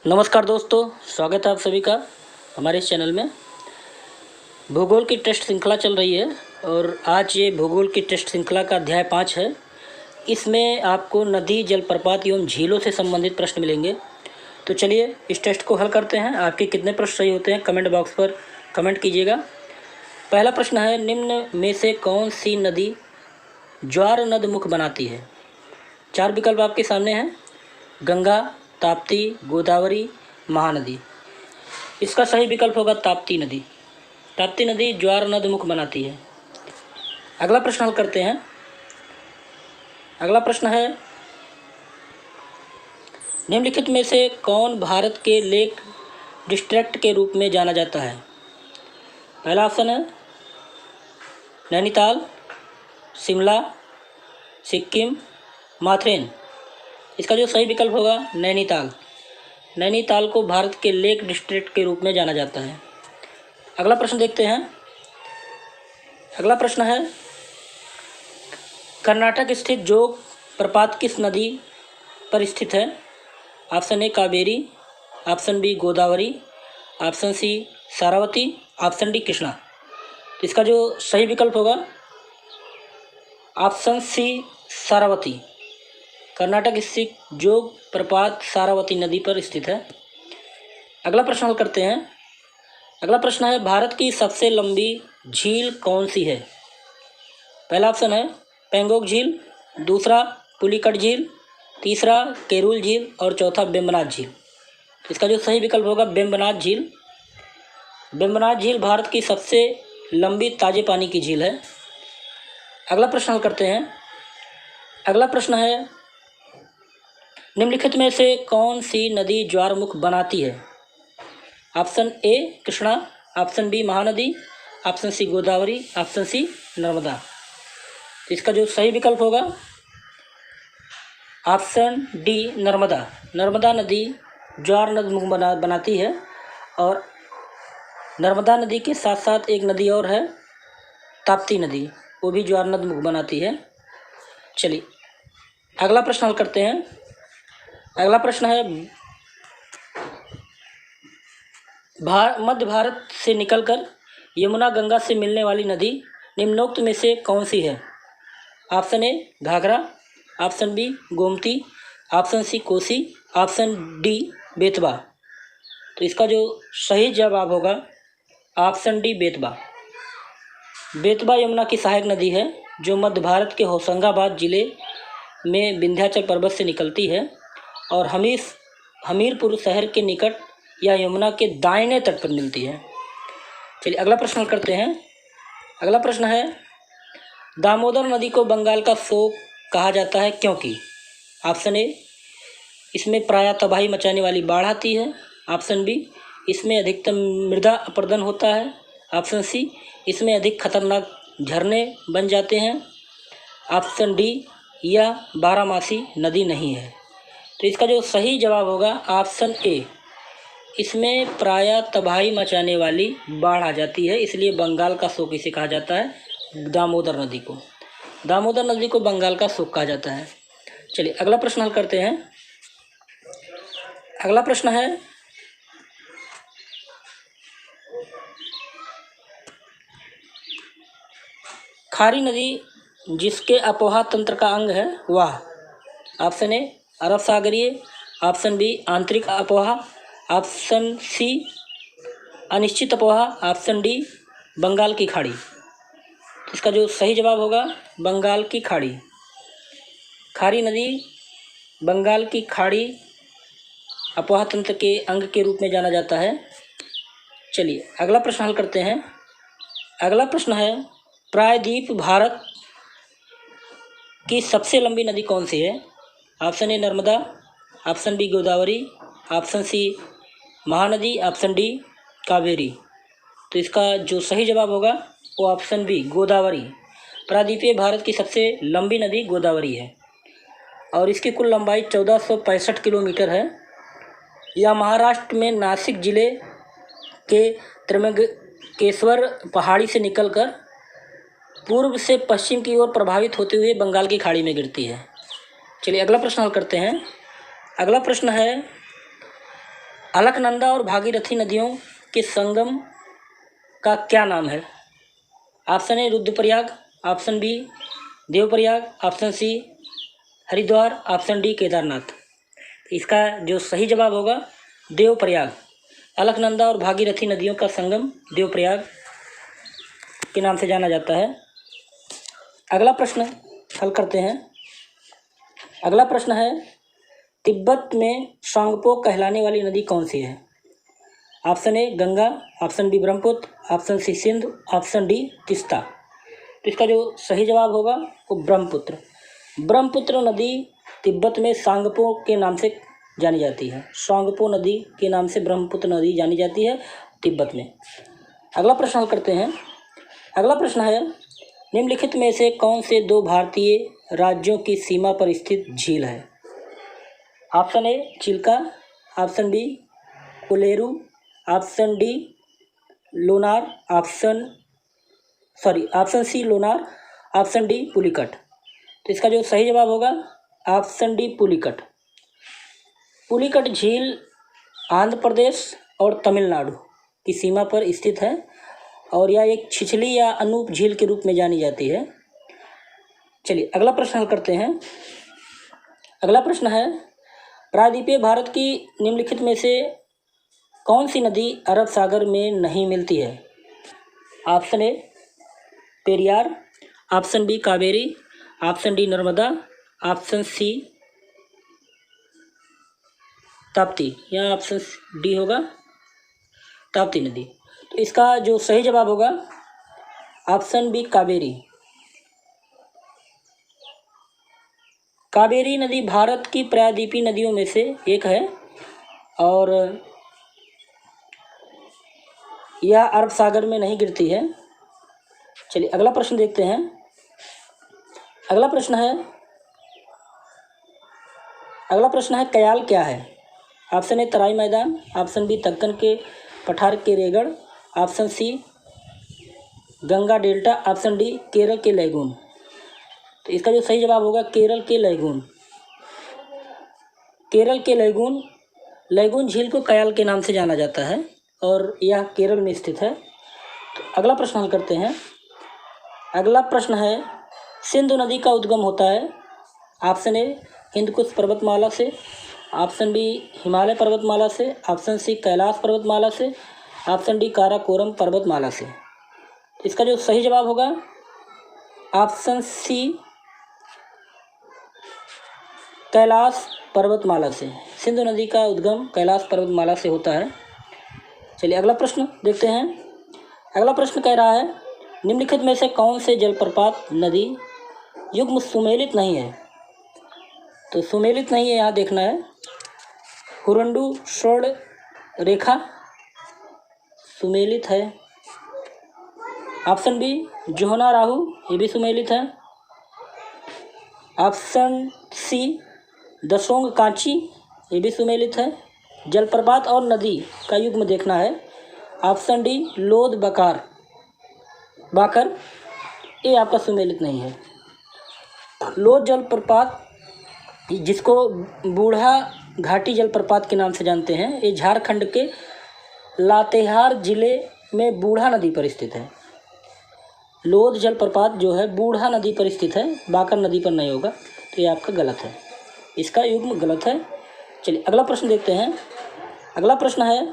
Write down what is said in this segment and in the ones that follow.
नमस्कार दोस्तों, स्वागत है आप सभी का हमारे इस चैनल में। भूगोल की टेस्ट श्रृंखला चल रही है और आज ये भूगोल की टेस्ट श्रृंखला का अध्याय 5 है। इसमें आपको नदी, जलप्रपात एवं झीलों से संबंधित प्रश्न मिलेंगे। तो चलिए इस टेस्ट को हल करते हैं। आपके कितने प्रश्न सही होते हैं कमेंट बॉक्स पर कमेंट कीजिएगा। पहला प्रश्न है, निम्न में से कौन सी नदी ज्वार नद मुख बनाती है? 4 विकल्प आपके सामने हैं: गंगा, ताप्ती, गोदावरी, महानदी। इसका सही विकल्प होगा ताप्ती नदी। ताप्ती नदी ज्वार नद मुख बनाती है। अगला प्रश्न हल करते हैं। अगला प्रश्न है, निम्नलिखित में से कौन भारत के लेक डिस्ट्रिक्ट के रूप में जाना जाता है? पहला ऑप्शन है नैनीताल, शिमला, सिक्किम, माथेरन। इसका जो सही विकल्प होगा नैनीताल। नैनीताल को भारत के लेक डिस्ट्रिक्ट के रूप में जाना जाता है। अगला प्रश्न देखते हैं। अगला प्रश्न है, कर्नाटक स्थित जोग प्रपात किस नदी पर स्थित है? Option A Kaveri, option B Godavari, option C Sharavati, option D Krishna. तो इसका जो सही विकल्प होगा ऑप्शन सी सारावती। कर्नाटक स्थित जोग प्रपात सारावती नदी पर स्थित है। अगला प्रश्न हल करते हैं। अगला प्रश्न है, भारत की सबसे लंबी झील कौन सी है? पहला ऑप्शन है पेंगोंग झील, दूसरा पुलिकट झील, तीसरा केरूल झील और चौथा वेम्बनाथ झील। इसका जो सही विकल्प होगा वेम्बनाथ झील। वेम्बनाथ झील भारत की सबसे लंबी ताजे पानी की झील है। अगला प्रश्न हल करते हैं। अगला प्रश्न है, निम्नलिखित में से कौन सी नदी ज्वारमुख बनाती है? Option A Krishna, option B Mahanadi, option C Godavari, option C Narmada. इसका जो सही विकल्प होगा ऑप्शन डी नर्मदा। नर्मदा नदी ज्वार नद मुख बनाती है और नर्मदा नदी के साथ साथ एक नदी और है ताप्ती नदी, वो भी ज्वार नद मुख बनाती है। चलिए अगला प्रश्न हल करते हैं। अगला प्रश्न है, मध्य भारत से निकलकर यमुना गंगा से मिलने वाली नदी निम्नोक्त में से कौन सी है? Option A Ghaghara, option B Gomti, option C Kosi, option D Betwa. तो इसका जो सही जवाब होगा ऑप्शन डी बेतवा। बेतवा यमुना की सहायक नदी है जो मध्य भारत के होशंगाबाद जिले में विंध्याचल पर्वत से निकलती है और हमीरपुर शहर के निकट या यमुना के दाहिने तट पर मिलती है। चलिए अगला प्रश्न करते हैं। अगला प्रश्न है, दामोदर नदी को बंगाल का शोक कहा जाता है क्योंकि? ऑप्शन ए इसमें प्रायः तबाही मचाने वाली बाढ़ आती है, ऑप्शन बी इसमें अधिकतम मृदा अपरदन होता है, ऑप्शन सी इसमें अधिक खतरनाक झरने बन जाते हैं, ऑप्शन डी यह बारहमासी नदी नहीं है। तो इसका जो सही जवाब होगा ऑप्शन ए, इसमें प्रायः तबाही मचाने वाली बाढ़ आ जाती है, इसलिए बंगाल का शोक इसे कहा जाता है। दामोदर नदी को बंगाल का शोक कहा जाता है। चलिए अगला प्रश्न हल करते हैं। अगला प्रश्न है, खारी नदी जिसके अपोहा तंत्र का अंग है वह? ऑप्शन ए अरब सागरीय, ऑप्शन बी आंतरिक अपोहा, ऑप्शन सी अनिश्चित अपोहा, ऑप्शन डी बंगाल की खाड़ी। इसका जो सही जवाब होगा बंगाल की खाड़ी। खारी नदी बंगाल की खाड़ी अपोहा तंत्र के अंग के रूप में जाना जाता है। चलिए अगला प्रश्न हल करते हैं। अगला प्रश्न है, प्रायद्वीप भारत की सबसे लंबी नदी कौन सी है? Option A Narmada, option B Godavari, option C Mahanadi, option D Kaveri. तो इसका जो सही जवाब होगा वो ऑप्शन बी गोदावरी। प्रायद्वीपीय भारत की सबसे लंबी नदी गोदावरी है और इसकी कुल लंबाई 1465 किलोमीटर है। यह महाराष्ट्र में नासिक जिले के त्र्यंबकेश्वर पहाड़ी से निकलकर पूर्व से पश्चिम की ओर प्रभावित होते हुए बंगाल की खाड़ी में गिरती है। चलिए अगला प्रश्न हल करते हैं। अगला प्रश्न है, अलकनंदा और भागीरथी नदियों के संगम का क्या नाम है? Option A Rudraprayag, option B Devprayag, option C Haridwar, option D Kedarnath. इसका जो सही जवाब होगा देवप्रयाग। अलकनंदा और भागीरथी नदियों का संगम देवप्रयाग के नाम से जाना जाता है। अगला प्रश्न हल करते हैं। अगला प्रश्न है, तिब्बत में सांगपो कहलाने वाली नदी कौन सी है? Option A Ganga, option B Brahmaputra, option C Sindh, option D Teesta. तो इसका जो सही जवाब होगा वो ब्रह्मपुत्र। ब्रह्मपुत्र नदी तिब्बत में सांगपो के नाम से जानी जाती है। सांगपो नदी के नाम से ब्रह्मपुत्र नदी जानी जाती है तिब्बत में। अगला प्रश्न हल करते हैं। अगला प्रश्न है, निम्नलिखित में से कौन से दो भारतीय राज्यों की सीमा पर स्थित झील है? Option A Chilika, option B Kolleru, option D Lonar, option C Lonar, option D Pulicat. तो इसका जो सही जवाब होगा ऑप्शन डी पुलिकट। पुलिकट झील आंध्र प्रदेश और तमिलनाडु की सीमा पर स्थित है और यह एक छिछली या अनूप झील के रूप में जानी जाती है। चलिए अगला प्रश्न हल करते हैं। अगला प्रश्न है, प्रायद्वीपीय भारत की निम्नलिखित में से कौन सी नदी अरब सागर में नहीं मिलती है? Option A Periyar, option B Kaveri, option D Narmada, option C Tapti या ऑप्शन डी होगा ताप्ती नदी। तो इसका जो सही जवाब होगा ऑप्शन बी कावेरी। कावेरी नदी भारत की प्रायद्वीपीय नदियों में से एक है और यह अरब सागर में नहीं गिरती है। चलिए अगला प्रश्न देखते हैं। अगला प्रश्न है कयाल क्या है? ऑप्शन ए तराई मैदान, ऑप्शन बी दक्कन के पठार के रेगड़, option C Ganga delta, option D Kerala के लैगून। तो इसका जो सही जवाब होगा केरल के लैगून। केरल के लैगून झील को कयाल के नाम से जाना जाता है और यह केरल में स्थित है। तो अगला प्रश्न हल करते हैं। अगला प्रश्न है, सिंधु नदी का उद्गम होता है। ऑप्शन ए हिंदकुश पर्वतमाला से, ऑप्शन बी हिमालय पर्वतमाला से, ऑप्शन सी कैलाश पर्वतमाला से, ऑप्शन डी काराकोरम पर्वतमाला से। इसका जो सही जवाब होगा ऑप्शन सी कैलाश पर्वतमाला से। सिंधु नदी का उद्गम कैलाश पर्वतमाला से होता है। चलिए अगला प्रश्न देखते हैं। अगला प्रश्न कह रहा है, निम्नलिखित में से कौन से जलप्रपात नदी युग्म सुमेलित नहीं है? तो सुमेलित नहीं है यहाँ देखना है। हुरंडू स्वर्ण रेखा सुमेलित है। ऑप्शन बी जोहना राहू, ये भी सुमेलित है। ऑप्शन सी दसोंग कांची, ये भी सुमेलित है। जलप्रपात और नदी का युग्म देखना है। ऑप्शन डी लोध बाकर, ये आपका सुमेलित नहीं है। लोध जलप्रपात जिसको बूढ़ा घाटी जलप्रपात के नाम से जानते हैं, ये झारखंड के लातेहार जिले में बूढ़ा नदी पर स्थित है। लोध जलप्रपात जो है बूढ़ा नदी पर स्थित है, बाकर नदी पर नहीं होगा। तो ये आपका गलत है, इसका युग्म गलत है। चलिए अगला प्रश्न देखते हैं। अगला प्रश्न है,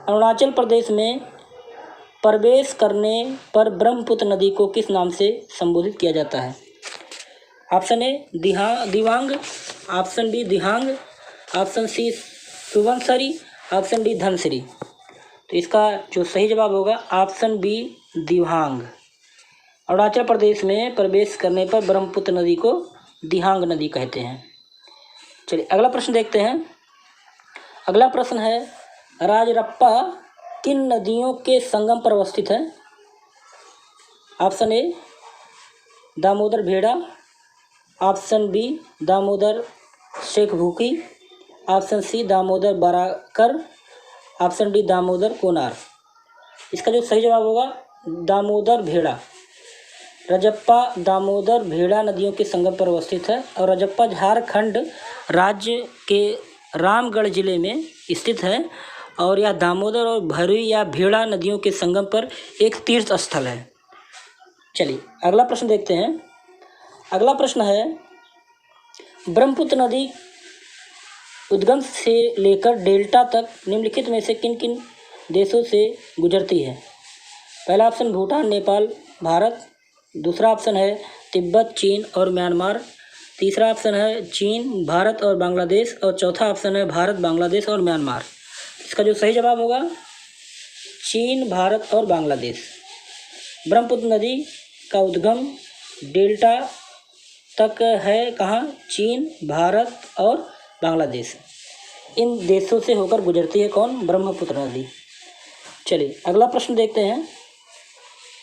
अरुणाचल प्रदेश में प्रवेश करने पर ब्रह्मपुत्र नदी को किस नाम से संबोधित किया जाता है? Option A Dibang, option B Dihang, option C Subansiri, option D Dhansiri. तो इसका जो सही जवाब होगा ऑप्शन बी दिहांग। अरुणाचल प्रदेश में प्रवेश करने पर ब्रह्मपुत्र नदी को दिहांग नदी कहते हैं। चलिए अगला प्रश्न देखते हैं। अगला प्रश्न है, राजरप्पा किन नदियों के संगम पर अवस्थित है? Option A Damodar Bhera, option B Damodar Shekhbhukhi, option C Damodar Barakar, option D Damodar Konar. इसका जो सही जवाब होगा दामोदर भेड़ा। रजप्पा दामोदर भेड़ा नदियों के संगम पर अवस्थित है और रजप्पा झारखंड राज्य के रामगढ़ जिले में स्थित है और यह दामोदर और भैरवी या भेड़ा नदियों के संगम पर एक तीर्थ स्थल है। चलिए अगला प्रश्न देखते हैं। अगला प्रश्न है, ब्रह्मपुत्र नदी उद्गम से लेकर डेल्टा तक निम्नलिखित में से किन किन देशों से गुजरती है? पहला ऑप्शन भूटान, नेपाल, भारत। दूसरा ऑप्शन है तिब्बत, चीन और म्यांमार। तीसरा ऑप्शन है चीन, भारत और बांग्लादेश। और चौथा ऑप्शन है भारत, बांग्लादेश और म्यांमार। इसका जो सही जवाब होगा चीन, भारत और बांग्लादेश। ब्रह्मपुत्र नदी का उद्गम डेल्टा तक है कहाँ? चीन, भारत और बांग्लादेश। इन देशों से होकर गुजरती है कौन? ब्रह्मपुत्र नदी। चलिए अगला प्रश्न देखते हैं।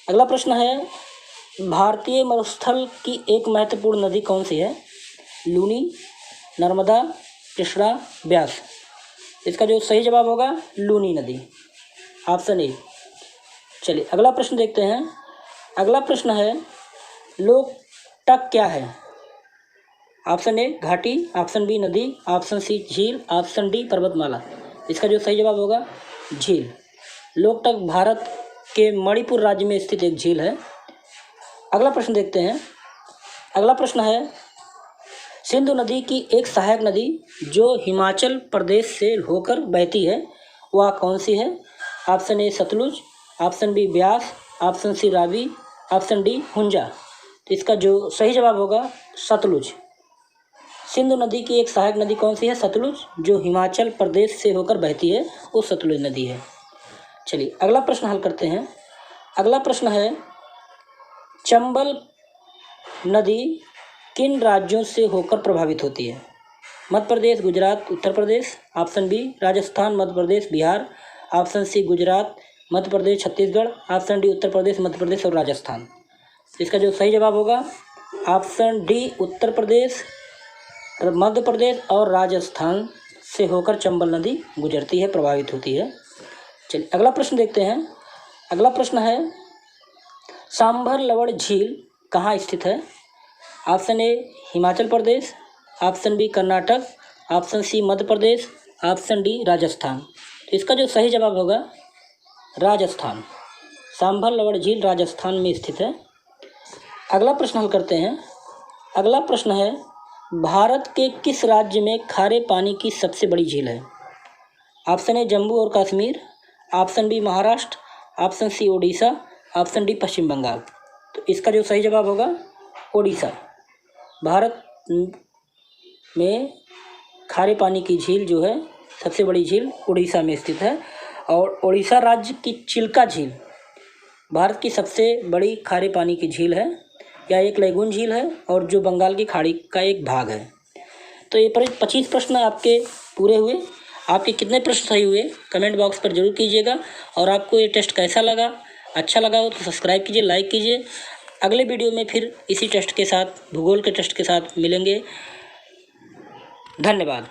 अगला प्रश्न है, भारतीय मरुस्थल की एक महत्वपूर्ण नदी कौन सी है? लूनी, नर्मदा, कृष्णा, ब्यास। इसका जो सही जवाब होगा लूनी नदी, ऑप्शन ए। चलिए अगला प्रश्न देखते हैं। अगला प्रश्न है, लोकटक क्या है? ऑप्शन ए घाटी, ऑप्शन बी नदी, ऑप्शन सी झील, ऑप्शन डी पर्वतमाला। इसका जो सही जवाब होगा झील। लोकटक भारत के मणिपुर राज्य में स्थित एक झील है। अगला प्रश्न देखते हैं। अगला प्रश्न है, सिंधु नदी की एक सहायक नदी जो हिमाचल प्रदेश से होकर बहती है वह कौन सी है? Option A Sutlej, option B Beas, option C Ravi, option D Hunza. तो इसका जो सही जवाब होगा सतलुज। सिंधु नदी की एक सहायक नदी कौन सी है? सतलुज, जो हिमाचल प्रदेश से होकर बहती है वो सतलुज नदी है। चलिए अगला प्रश्न हल करते हैं। अगला प्रश्न है, चंबल नदी किन राज्यों से होकर प्रभावित होती है? Madhya Pradesh, Gujarat, Uttar Pradesh. Option B Rajasthan, Madhya Pradesh, Bihar. Option C Gujarat, Madhya Pradesh, Chhattisgarh. Option D Uttar Pradesh, Madhya Pradesh और राजस्थान। इसका जो सही जवाब होगा ऑप्शन डी उत्तर प्रदेश, मध्य प्रदेश और राजस्थान से होकर चंबल नदी गुजरती है, प्रभावित होती है। चलिए अगला प्रश्न देखते हैं। अगला प्रश्न है, सांभर लवण झील कहाँ स्थित है? Option A Himachal Pradesh, option B Karnataka, option C Madhya Pradesh, option D Rajasthan. तो इसका जो सही जवाब होगा राजस्थान। सांभर लवण झील राजस्थान में स्थित है। अगला प्रश्न हल करते हैं। अगला प्रश्न है, भारत के किस राज्य में खारे पानी की सबसे बड़ी झील है? ऑप्शन ए जम्मू और Kashmir, option B Maharashtra, option C Odisha, option D Paschim Bengal. तो इसका जो सही जवाब होगा ओडिशा। भारत में खारे पानी की झील जो है सबसे बड़ी झील उड़ीसा में स्थित है। और उड़ीसा राज्य की चिल्का झील भारत की सबसे बड़ी खारे पानी की झील है। यह एक लैगून झील है और जो बंगाल की खाड़ी का एक भाग है। तो ये 25 प्रश्न आपके पूरे हुए। आपके कितने प्रश्न सही हुए कमेंट बॉक्स पर जरूर कीजिएगा। और आपको ये टेस्ट कैसा लगा? अच्छा लगा हो तो सब्सक्राइब कीजिए, लाइक कीजिए। अगले वीडियो में फिर इसी टेस्ट के साथ, भूगोल के टेस्ट के साथ मिलेंगे। धन्यवाद।